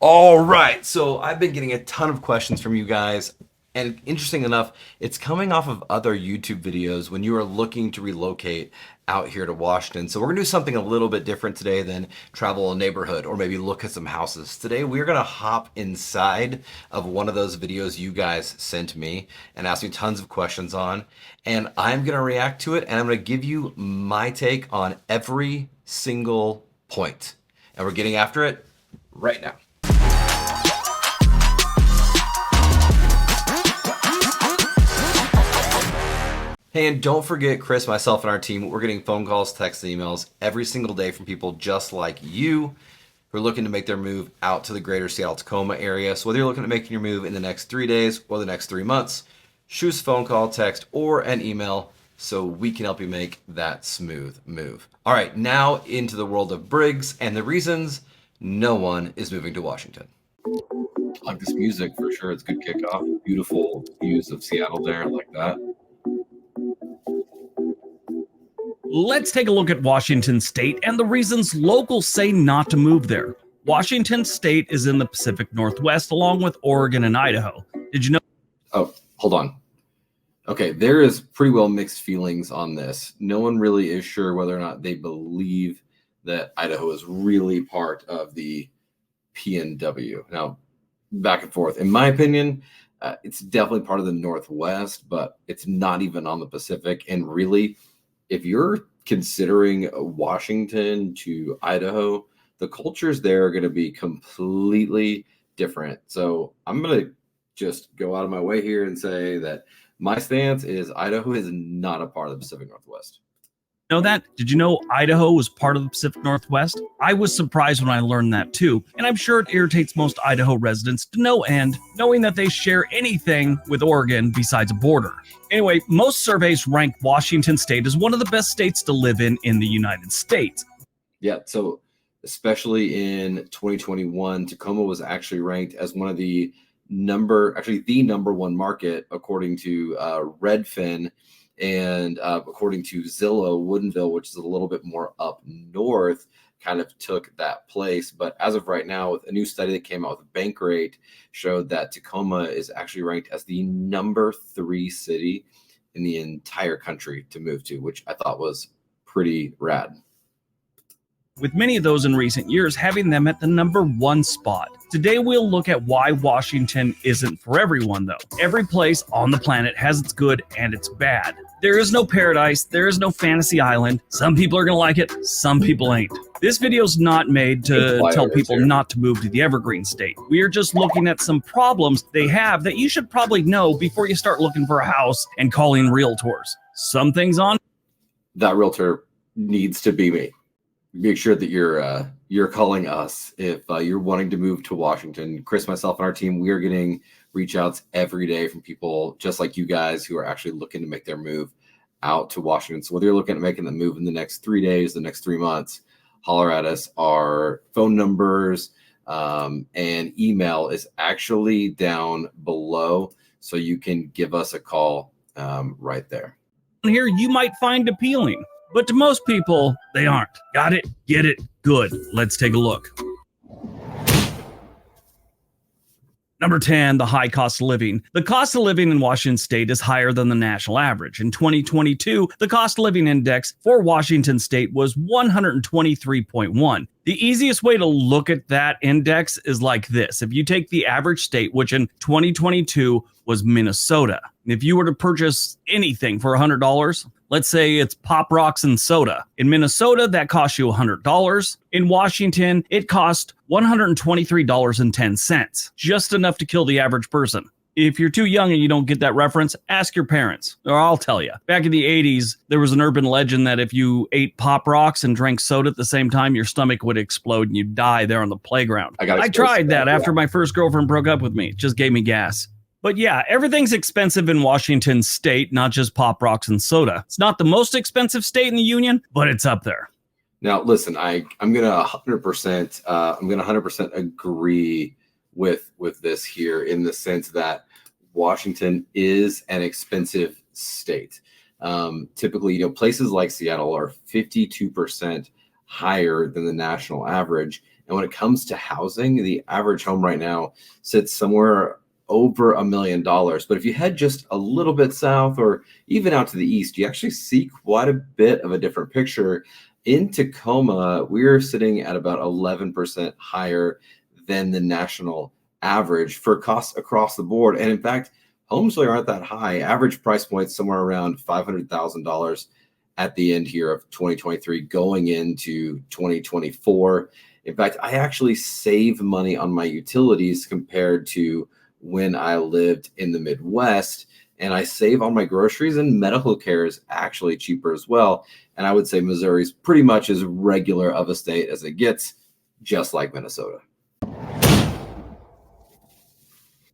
All right, so I've been getting a ton of questions from you guys, and interesting enough, it's coming off of other YouTube videos when you are looking to relocate out here to Washington. So we're gonna do something a little bit different today than travel a neighborhood or maybe look at some houses. Today we're gonna hop inside of one of those videos you guys sent me and ask me tons of questions on, and I'm gonna react to it and I'm gonna give you my take on every single point. And we're getting after it right now. Hey, and don't forget, Chris, myself, and our team, we're getting phone calls, texts, and emails every single day from people just like you who are looking to make their move out to the greater Seattle-Tacoma area. So whether you're looking at making your move in the next 3 days or the next 3 months, shoot us a phone call, text, or an email so we can help you make that smooth move. All right, now into the world of Briggs and the reasons no one is moving to Washington. I like this music for sure. It's a good kickoff. Beautiful views of Seattle there, I like that. Let's take a look at Washington State and the reasons locals say not to move there. Washington State is in the Pacific Northwest, along with Oregon and Idaho. Did you know? Oh, hold on. Okay, there is pretty well mixed feelings on this. No one really is sure whether or not they believe that Idaho is really part of the PNW. Now, back and forth. In my opinion, it's definitely part of the Northwest, but it's not even on the Pacific. And really, if you're considering Washington to Idaho, the cultures there are going to be completely different. So I'm going to just go out of my way here and say that my stance is Idaho is not a part of the Pacific Northwest. Know that? Did you know Idaho was part of the Pacific Northwest? I was surprised when I learned that too, and I'm sure it irritates most Idaho residents to no end, knowing that they share anything with Oregon besides a border. Anyway, most surveys rank Washington State as one of the best states to live in the United States. Yeah, so especially in 2021, Tacoma was actually ranked as one of the number one market according to Redfin. And according to Zillow, Woodinville, which is a little bit more up north, kind of took that place. But as of right now, with a new study that came out with Bankrate, showed that Tacoma is actually ranked as the number 3 city in the entire country to move to, which I thought was pretty rad. With many of those in recent years having them at the number 1 spot. Today we'll look at why Washington isn't for everyone though. Every place on the planet has its good and its bad. There is no paradise, there is no fantasy island. Some people are gonna like it, some people ain't. This video's not made to tell people not to move to the Evergreen State. We are just looking at some problems they have that you should probably know before you start looking for a house and calling realtors. Some things on that realtor needs to be me. Make sure that you're calling us if you're wanting to move to Washington. Chris, myself, and our team, we are getting reach outs every day from people just like you guys who are actually looking to make their move out to Washington. So whether you're looking at making the move in the next 3 days, the next 3 months, holler at us. Our phone numbers and email is actually down below, so you can give us a call right there. Here you might find appealing. But to most people, they aren't. Got it? Get it? Good. Let's take a look. Number 10, the high cost of living. The cost of living in Washington State is higher than the national average. In 2022, the cost of living index for Washington State was 123.1. The easiest way to look at that index is like this. If you take the average state, which in 2022 was Minnesota, if you were to purchase anything for $100, let's say it's Pop Rocks and soda. In Minnesota, that costs you $100. In Washington, it cost $123.10, just enough to kill the average person. If you're too young and you don't get that reference, ask your parents, or I'll tell you. Back in the 80s, there was an urban legend that if you ate Pop Rocks and drank soda at the same time, your stomach would explode and you'd die there on the playground. I tried that after my first girlfriend broke up with me. It just gave me gas. But yeah, everything's expensive in Washington State, not just Pop Rocks and soda. It's not the most expensive state in the union, but it's up there. Now, listen, I'm gonna 100% agree with this here in the sense that Washington is an expensive state. Typically, places like Seattle are 52% higher than the national average. And when it comes to housing, the average home right now sits somewhere over $1 million. But if you head just a little bit south or even out to the east, you actually see quite a bit of a different picture. In Tacoma, we're sitting at about 11% higher than the national average for costs across the board. And in fact, homes really aren't that high. Average price point somewhere around $500,000 at the end here of 2023 going into 2024. In fact, I actually save money on my utilities compared to when I lived in the Midwest, and I save on my groceries, and medical care is actually cheaper as well. And I would say Missouri's pretty much as regular of a state as it gets, just like Minnesota.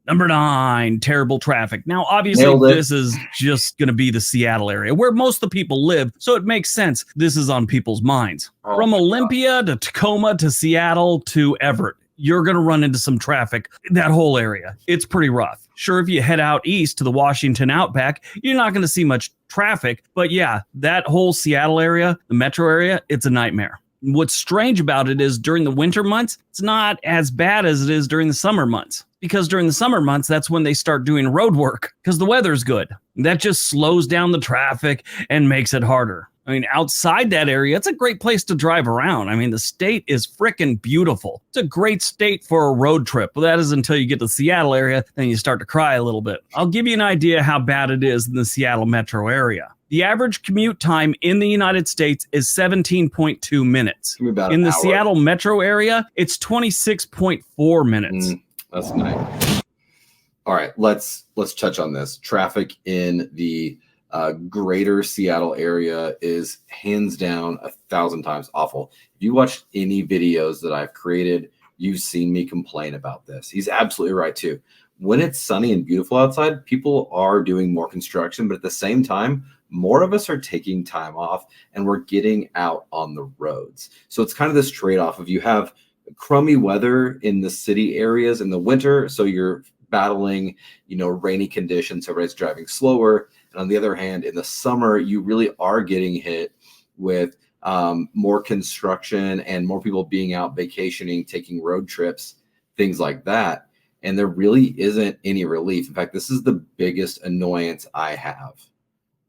Number 9, terrible traffic. Now, obviously, this is just going to be the Seattle area where most of the people live, so it makes sense this is on people's minds. From Olympia to Tacoma to Seattle to Everett, you're going to run into some traffic. That whole area, it's pretty rough. Sure, if you head out east to the Washington Outback, you're not going to see much traffic. But yeah, that whole Seattle area, the metro area, it's a nightmare. What's strange about it is during the winter months, it's not as bad as it is during the summer months. Because during the summer months, that's when they start doing road work because the weather's good. That just slows down the traffic and makes it harder. I mean, outside that area, it's a great place to drive around. I mean, the state is frickin' beautiful. It's a great state for a road trip. But that is until you get to the Seattle area, then you start to cry a little bit. I'll give you an idea how bad it is in the Seattle metro area. The average commute time in the United States is 17.2 minutes. In the Seattle metro area, it's 26.4 minutes. That's nice. All right, let's touch on this. Traffic in the greater Seattle area is hands down 1,000 times awful. If you watched any videos that I've created, you've seen me complain about this. He's absolutely right too. When it's sunny and beautiful outside, people are doing more construction, but at the same time, more of us are taking time off and we're getting out on the roads. So it's kind of this trade-off of you have crummy weather in the city areas in the winter, so you're battling, rainy conditions, so everybody's driving slower. And on the other hand, in the summer, you really are getting hit with more construction and more people being out vacationing, taking road trips, things like that. And there really isn't any relief. In fact, this is the biggest annoyance I have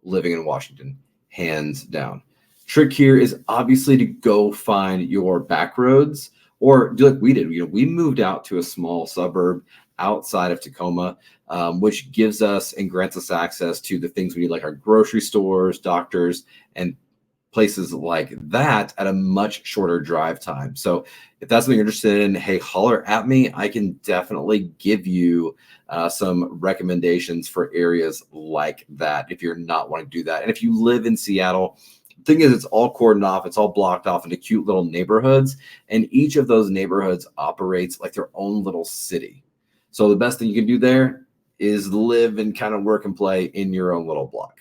living in Washington, hands down. Trick here is obviously to go find your back roads or do like we did. We moved out to a small suburb outside of Tacoma, which gives us and grants us access to the things we need, like our grocery stores, doctors, and places like that at a much shorter drive time. So if that's something you're interested in, hey, holler at me. I can definitely give you some recommendations for areas like that if you're not wanting to do that. And if you live in Seattle, the thing is, it's all cordoned off. It's all blocked off into cute little neighborhoods. And each of those neighborhoods operates like their own little city. So the best thing you can do there is live and kind of work and play in your own little block.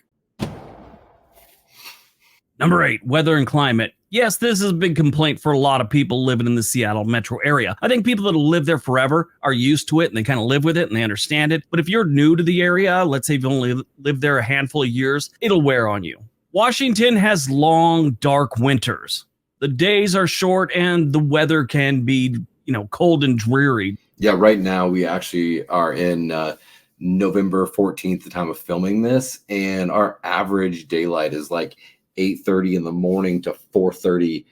Number 8, weather and climate. Yes, this is a big complaint for a lot of people living in the Seattle metro area. I think people that have lived there forever are used to it and they kind of live with it and they understand it. But if you're new to the area, let's say you've only lived there a handful of years, it'll wear on you. Washington has long, dark winters. The days are short and the weather can be, cold and dreary. Yeah, right now we actually are in November 14th, the time of filming this, and our average daylight is like 8:30 in the morning to 4:30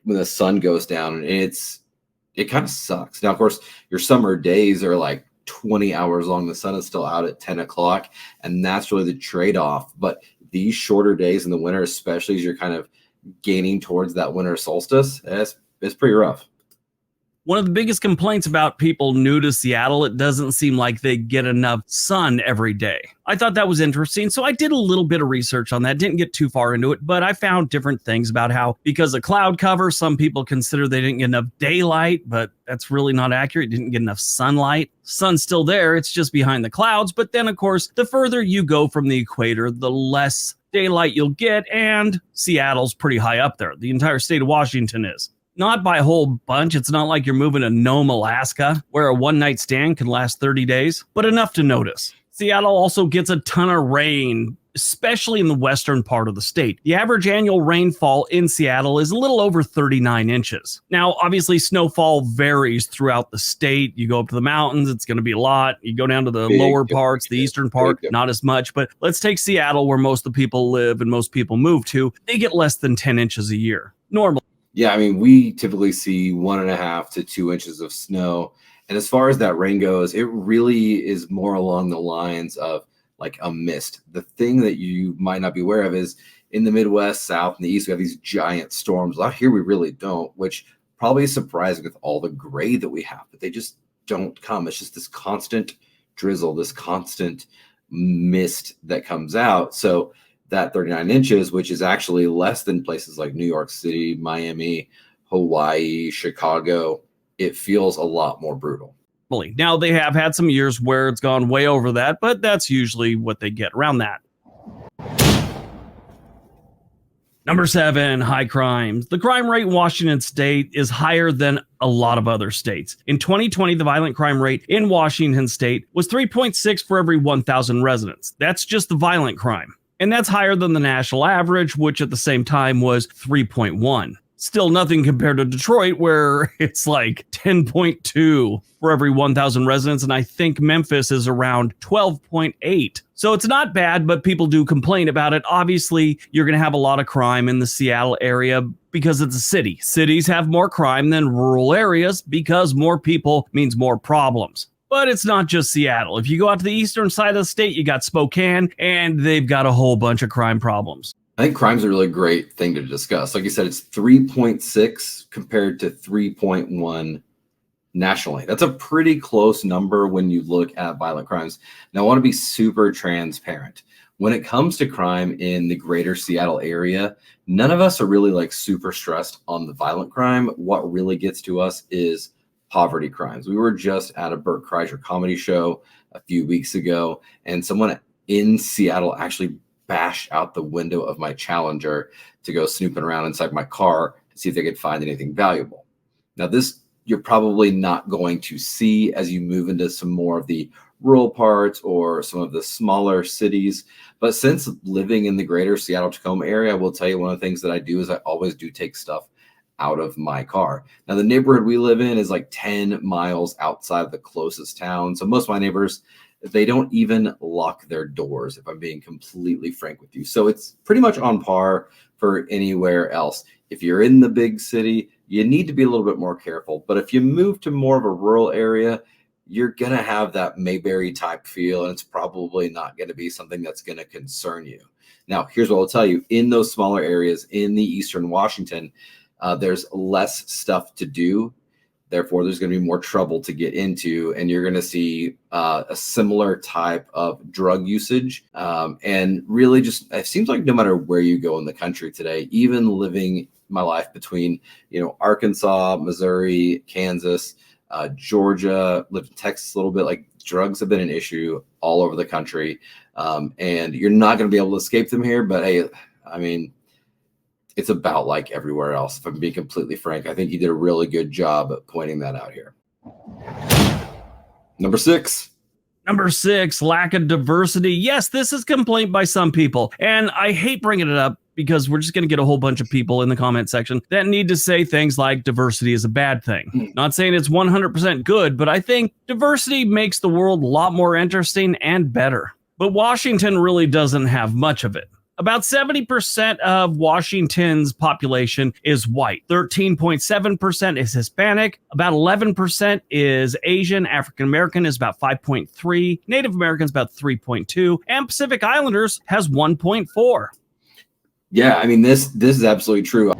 when the sun goes down, and it kind of sucks. Now, of course, your summer days are like 20 hours long. The sun is still out at 10 o'clock, and that's really the trade-off. But these shorter days in the winter, especially as you're kind of gaining towards that winter solstice, it's pretty rough. One of the biggest complaints about people new to Seattle, it doesn't seem like they get enough sun every day. I thought that was interesting, so I did a little bit of research on that. Didn't get too far into it, but I found different things about how, because of cloud cover, some people consider they didn't get enough daylight, but that's really not accurate. Didn't get enough sunlight. Sun's still there, it's just behind the clouds. But then, of course, the further you go from the equator, the less daylight you'll get, and Seattle's pretty high up there. The entire state of Washington is. Not by a whole bunch. It's not like you're moving to Nome, Alaska, where a one-night stand can last 30 days, but enough to notice. Seattle also gets a ton of rain, especially in the western part of the state. The average annual rainfall in Seattle is a little over 39 inches. Now, obviously, snowfall varies throughout the state. You go up to the mountains, it's going to be a lot. You go down to the lower parts, the eastern part, not as much. But let's take Seattle, where most of the people live and most people move to. They get less than 10 inches a year, normally. Yeah, I mean, we typically see 1.5 to 2 inches of snow. And as far as that rain goes, it really is more along the lines of like a mist. The thing that you might not be aware of is in the Midwest, South, and the East, we have these giant storms. Out here, we really don't, which probably is surprising with all the gray that we have, but they just don't come. It's just this constant drizzle, this constant mist that comes out. So that 39 inches, which is actually less than places like New York City, Miami, Hawaii, Chicago, it feels a lot more brutal. Now, they have had some years where it's gone way over that, but that's usually what they get around that. Number 7, high crimes. The crime rate in Washington state is higher than a lot of other states. In 2020, the violent crime rate in Washington state was 3.6 for every 1,000 residents. That's just the violent crime. And that's higher than the national average, which at the same time was 3.1. Still nothing compared to Detroit, where it's like 10.2 for every 1,000 residents. And I think Memphis is around 12.8. So it's not bad, but people do complain about it. Obviously, you're going to have a lot of crime in the Seattle area because it's a city. Cities have more crime than rural areas because more people means more problems. But it's not just Seattle. If you go out to the eastern side of the state, you got Spokane, and they've got a whole bunch of crime problems. I think crime's a really great thing to discuss. Like you said, it's 3.6 compared to 3.1 nationally. That's a pretty close number when you look at violent crimes. Now, I want to be super transparent. When it comes to crime in the greater Seattle area, none of us are really like super stressed on the violent crime. What really gets to us is poverty crimes. We were just at a Burt Kreischer comedy show a few weeks ago, and someone in Seattle actually bashed out the window of my Challenger to go snooping around inside my car to see if they could find anything valuable. Now, this you're probably not going to see as you move into some more of the rural parts or some of the smaller cities. But since living in the greater Seattle Tacoma area, I will tell you one of the things that I do is I always do take stuff out of my car. Now, the neighborhood we live in is like 10 miles outside of the closest town. So most of my neighbors, they don't even lock their doors, if I'm being completely frank with you. So it's pretty much on par for anywhere else. If you're in the big city, you need to be a little bit more careful. But if you move to more of a rural area, you're going to have that Mayberry type feel, and it's probably not going to be something that's going to concern you. Now, here's what I'll tell you. In those smaller areas in the eastern Washington, there's less stuff to do. Therefore, there's going to be more trouble to get into, and you're going to see a similar type of drug usage. And really just, it seems like no matter where you go in the country today, even living my life between, Arkansas, Missouri, Kansas, Georgia, lived in Texas a little bit, like drugs have been an issue all over the country. And you're not going to be able to escape them here. But hey, I mean, it's about like everywhere else. If I'm being completely frank, I think you did a really good job at pointing that out here. Number 6, lack of diversity. Yes, this is a complaint by some people, and I hate bringing it up because we're just going to get a whole bunch of people in the comment section that need to say things like diversity is a bad thing. Not saying it's 100% good, but I think diversity makes the world a lot more interesting and better. But Washington really doesn't have much of it. About 70% of Washington's population is white. 13.7% is Hispanic. About 11% is Asian. African American is about 5.3. Native Americans about 3.2. And Pacific Islanders has 1.4. Yeah, I mean, this is absolutely true.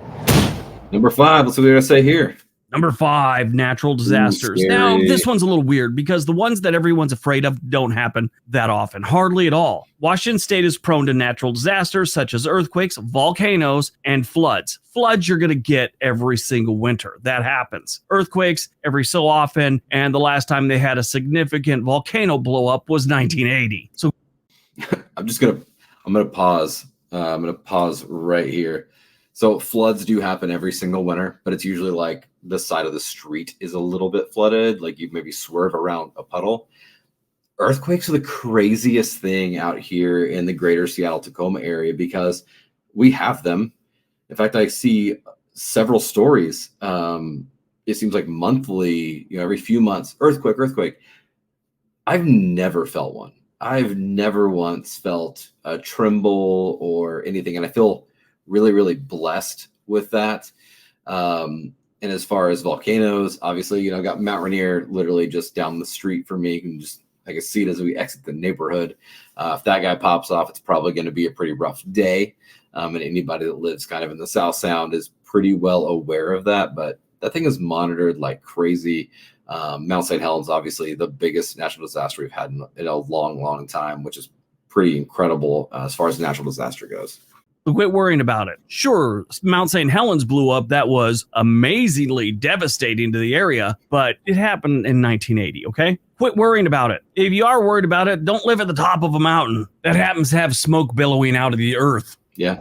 Number 5, let's see what they're going to say here. Number 5, natural disasters. Now, this one's a little weird because the ones that everyone's afraid of don't happen that often, hardly at all. Washington state is prone to natural disasters such as earthquakes, volcanoes, and floods. Floods you're going to get every single winter. That happens. Earthquakes every so often, and the last time they had a significant volcano blow up was 1980. So I'm going to pause. I'm going to pause right here. So floods do happen every single winter, but it's usually like the side of the street is a little bit flooded, like you maybe swerve around a puddle. Earthquakes are the craziest thing out here in the greater Seattle Tacoma area because we have them. In fact, I see several stories. It seems like monthly, every few months, earthquake. I've never felt one. I've never once felt a tremble or anything. And I feel really, really blessed with that. And as far as volcanoes, obviously, got Mount Rainier literally just down the street from me. I can see it as we exit the neighborhood. If that guy pops off, it's probably going to be a pretty rough day. And anybody that lives kind of in the South Sound is pretty well aware of that. But that thing is monitored like crazy. Mount St. Helens, obviously, the biggest natural disaster we've had in a long, long time, which is pretty incredible as far as natural disaster goes. Quit worrying about it. Sure, Mount St. Helens blew up. That was amazingly devastating to the area, but it happened in 1980, okay? Quit worrying about it. If you are worried about it, don't live at the top of a mountain that happens to have smoke billowing out of the earth. Yeah.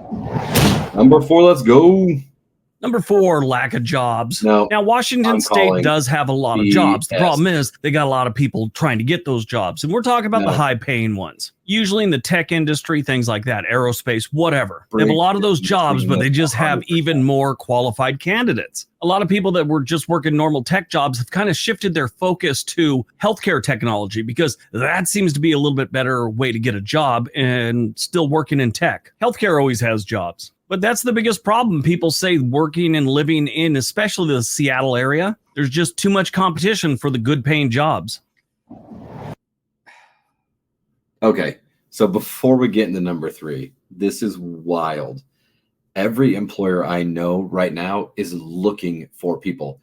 Number 4, let's go. Number 4, lack of jobs. No, now, Washington State does have a lot of jobs. The problem is they got a lot of people trying to get those jobs. And we're talking about the high-paying ones. Usually in the tech industry, things like that, aerospace, whatever. They have a lot of those jobs, but they just have even more qualified candidates. A lot of people that were just working normal tech jobs have kind of shifted their focus to healthcare technology because that seems to be a little bit better way to get a job and still working in tech. Healthcare always has jobs. But that's the biggest problem. People say working and living in, especially the Seattle area, there's just too much competition for the good paying jobs. Okay, so before we get into number 3, this is wild. Every employer I know right now is looking for people.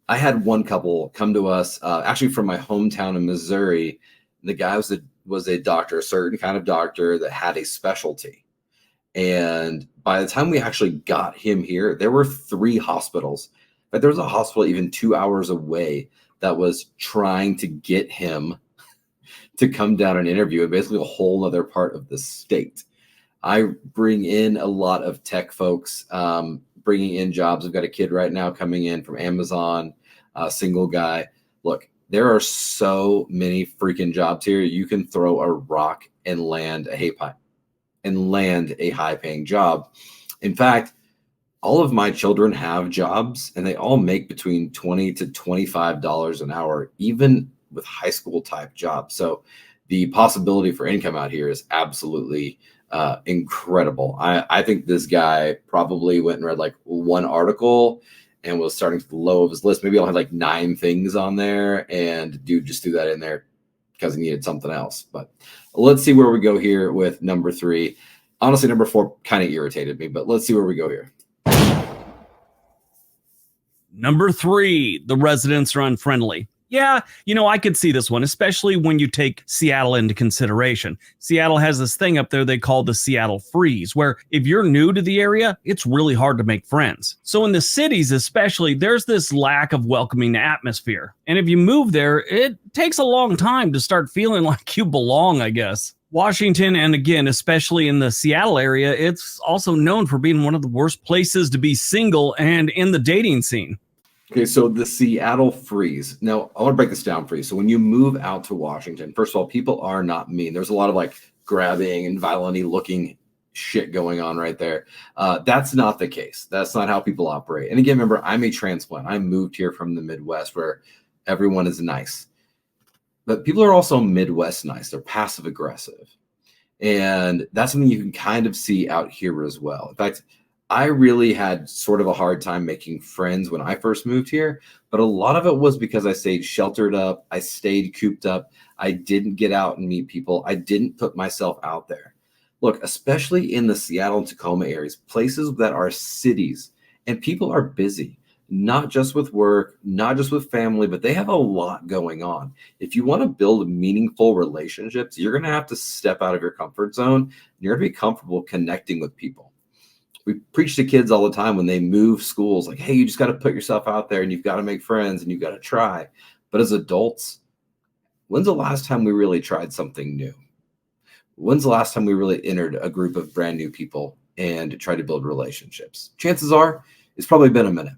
I had one couple come to us, actually from my hometown in Missouri. The guy was a doctor, a certain kind of doctor that had a specialty. And by the time we actually got him here, there were 3 hospitals. But there was a hospital even 2 hours away that was trying to get him to come down and interview in basically a whole other part of the state. I bring in a lot of tech folks, bringing in jobs. I've got a kid right now coming in from Amazon, a single guy. Look, there are so many freaking jobs here. You can throw a rock and land a high-paying job. In fact, all of my children have jobs, and they all make between $20 to $25 an hour, even with high school type jobs. So the possibility for income out here is absolutely incredible. I think this guy probably went and read like one article and was starting to the low of his list. Maybe I'll have like 9 things on there, and dude just threw that in there because he needed something else. But let's see where we go here with number 3. Honestly, number 4 kind of irritated me, but let's see where we go here. Number 3, the residents are unfriendly. Yeah, I could see this one, especially when you take Seattle into consideration. Seattle has this thing up there they call the Seattle freeze, where if you're new to the area, it's really hard to make friends. So in the cities especially, there's this lack of welcoming atmosphere. And if you move there, it takes a long time to start feeling like you belong, I guess. Washington, and again, especially in the Seattle area, it's also known for being one of the worst places to be single and in the dating scene. Okay, so the Seattle freeze. Now, I want to break this down for you. So when you move out to Washington, first of all, people are not mean. There's a lot of like grabbing and violent-y looking shit going on right there. That's not the case. That's not how people operate. And again, remember, I'm a transplant. I moved here from the Midwest where everyone is nice. But people are also Midwest nice. They're passive aggressive. And that's something you can kind of see out here as well. In fact, I really had sort of a hard time making friends when I first moved here, but a lot of it was because I stayed sheltered up. I stayed cooped up. I didn't get out and meet people. I didn't put myself out there. Look, especially in the Seattle and Tacoma areas, places that are cities, and people are busy, not just with work, not just with family, but they have a lot going on. If you want to build meaningful relationships, you're going to have to step out of your comfort zone. You're going to be comfortable connecting with people. We preach to kids all the time when they move schools, like, hey, you just got to put yourself out there and you've got to make friends and you've got to try. But as adults, when's the last time we really tried something new? When's the last time we really entered a group of brand new people and tried to build relationships? Chances are it's probably been a minute.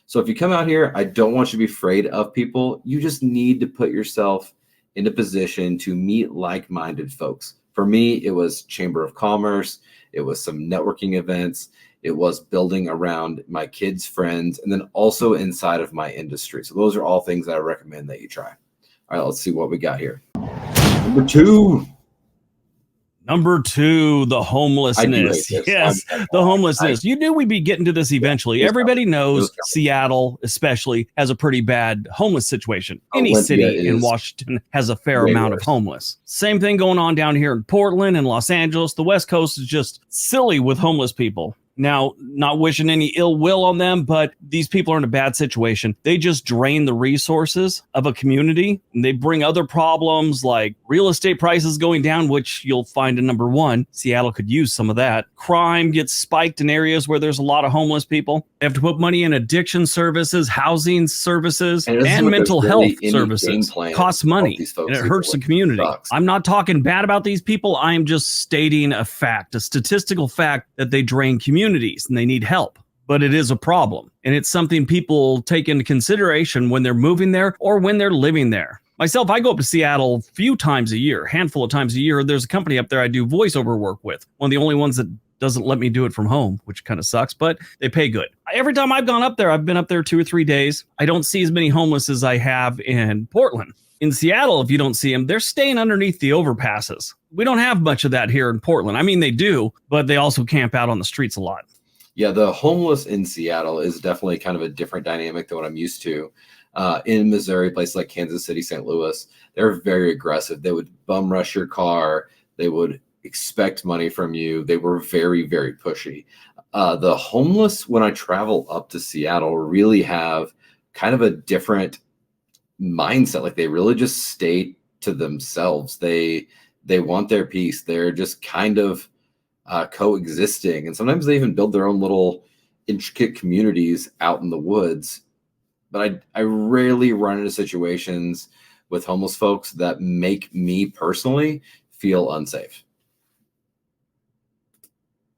So if you come out here, I don't want you to be afraid of people. You just need to put yourself in a position to meet like-minded folks. For me, it was Chamber of Commerce. It was some networking events. It was building around my kids' friends, and then also inside of my industry. So those are all things that I recommend that you try. All right, let's see what we got here. Number two, the homelessness. Yes, the homelessness. You knew we'd be getting to this eventually. Everybody knows Seattle, especially, has a pretty bad homeless situation. Any city in Washington has a fair amount of homeless. Same thing going on down here in Portland and Los Angeles. The West Coast is just silly with homeless people. Now, not wishing any ill will on them, but these people are in a bad situation. They just drain the resources of a community, and they bring other problems like real estate prices going down, which you'll find in number one. Seattle could use some of that. Crime gets spiked in areas where there's a lot of homeless people. They have to put money in addiction services, housing services, and mental health services. Costs money, and it hurts the community. I'm not talking bad about these people. I am just stating a fact, a statistical fact, that they drain communities and they need help. But it is a problem, and it's something people take into consideration when they're moving there or when they're living there. Myself, I go up to Seattle a few times a year, handful of times a year. There's a company up there I do voiceover work with, one of the only ones that doesn't let me do it from home, which kind of sucks, but they pay good. Every time I've gone up there, I've been up there 2 or 3 days. I don't see as many homeless as I have in Portland. In Seattle, if you don't see them, they're staying underneath the overpasses. We don't have much of that here in Portland. I mean, they do, but they also camp out on the streets a lot. Yeah, the homeless in Seattle is definitely kind of a different dynamic than what I'm used to. In Missouri, places like Kansas City, St. Louis, they're very aggressive. They would bum rush your car. They would expect money from you. They were very, very pushy. The homeless, when I travel up to Seattle, really have kind of a different mindset. Like, they really just stay to themselves. They want their peace. They're just kind of coexisting, and sometimes they even build their own little intricate communities out in the woods. But I rarely run into situations with homeless folks that make me personally feel unsafe.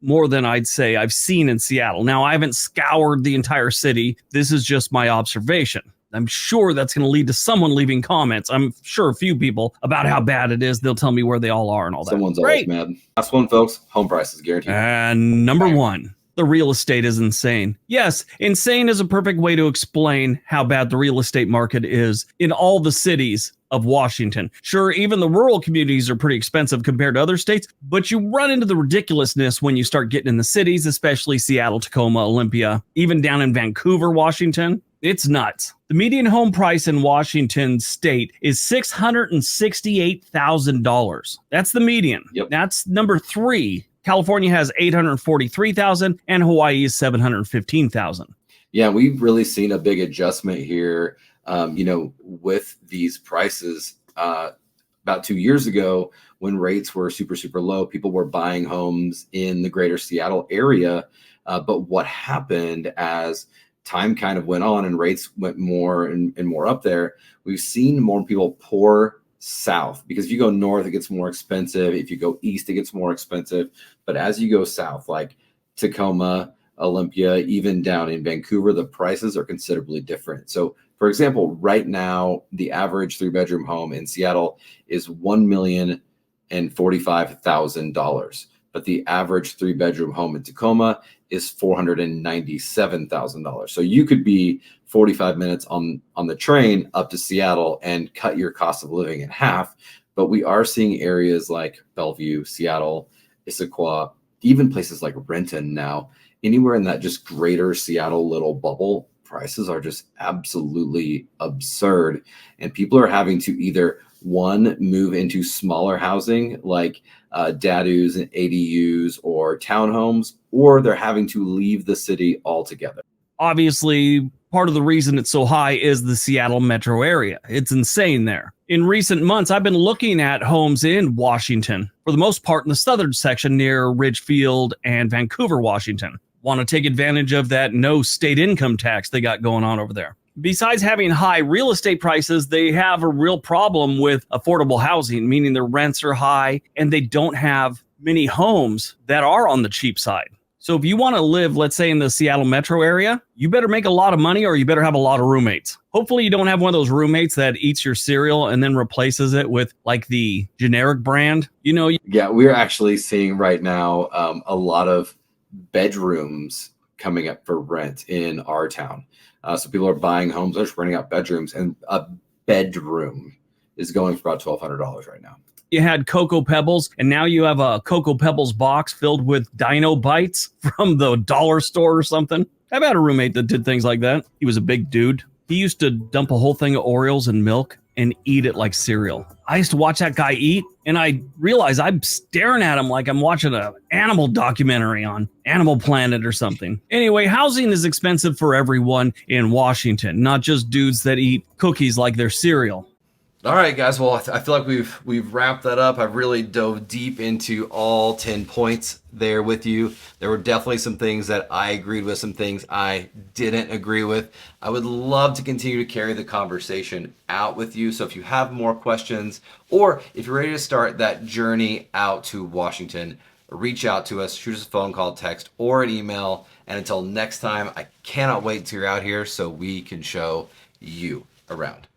More than I'd say I've seen in Seattle. Now, I haven't scoured the entire city. This is just my observation. I'm sure that's going to lead to someone leaving comments. I'm sure a few people about how bad it is. They'll tell me where they all are and all that. Someone's always mad. Last one, folks. Home prices guaranteed. And number one, the real estate is insane. Yes, insane is a perfect way to explain how bad the real estate market is in all the cities of Washington. Sure, even the rural communities are pretty expensive compared to other states, but you run into the ridiculousness when you start getting in the cities, especially Seattle, Tacoma, Olympia, even down in Vancouver, Washington. It's nuts. The median home price in Washington state is $668,000. That's the median. Yep. That's number 3. California has $843,000 and Hawaii is $715,000. Yeah, we've really seen a big adjustment here. With these prices, about 2 years ago, when rates were super, super low, people were buying homes in the greater Seattle area. But what happened as time kind of went on and rates went more and more up there, we've seen more people pour south, because if you go north, it gets more expensive. If you go east, it gets more expensive. But as you go south, like Tacoma, Olympia, even down in Vancouver, the prices are considerably different. So, for example, right now, the average 3-bedroom home in Seattle is $1,045,000. But the average 3-bedroom home in Tacoma is $497,000. So you could be 45 minutes on the train up to Seattle and cut your cost of living in half. But we are seeing areas like Bellevue, Seattle, Issaquah, even places like Renton now, anywhere in that just greater Seattle little bubble, prices are just absolutely absurd. And people are having to either, one, move into smaller housing like DADUs and ADUs or townhomes, or they're having to leave the city altogether. Obviously, part of the reason it's so high is the Seattle metro area. It's insane there. In recent months, I've been looking at homes in Washington, for the most part in the southern section near Ridgefield and Vancouver, Washington. Want to take advantage of that no state income tax they got going on over there. Besides having high real estate prices, they have a real problem with affordable housing, meaning their rents are high and they don't have many homes that are on the cheap side. So if you want to live, let's say in the Seattle metro area, you better make a lot of money or you better have a lot of roommates. Hopefully you don't have one of those roommates that eats your cereal and then replaces it with like the generic brand. Yeah, we're actually seeing right now a lot of bedrooms coming up for rent in our town. So people are buying homes, they're just renting out bedrooms, and a bedroom is going for about $1,200 right now. You had Cocoa Pebbles, and now you have a Cocoa Pebbles box filled with Dino Bites from the dollar store or something. I've had a roommate that did things like that. He was a big dude. He used to dump a whole thing of Oreos in milk and eat it like cereal. I used to watch that guy eat, and I realized I'm staring at him like I'm watching an animal documentary on Animal Planet or something. Anyway, housing is expensive for everyone in Washington, not just dudes that eat cookies like their cereal. All right, guys. Well, I feel like we've wrapped that up. I've really dove deep into all 10 points there with you. There were definitely some things that I agreed with, some things I didn't agree with. I would love to continue to carry the conversation out with you. So if you have more questions, or if you're ready to start that journey out to Washington, reach out to us, shoot us a phone call, text, or an email. And until next time, I cannot wait till you're out here so we can show you around.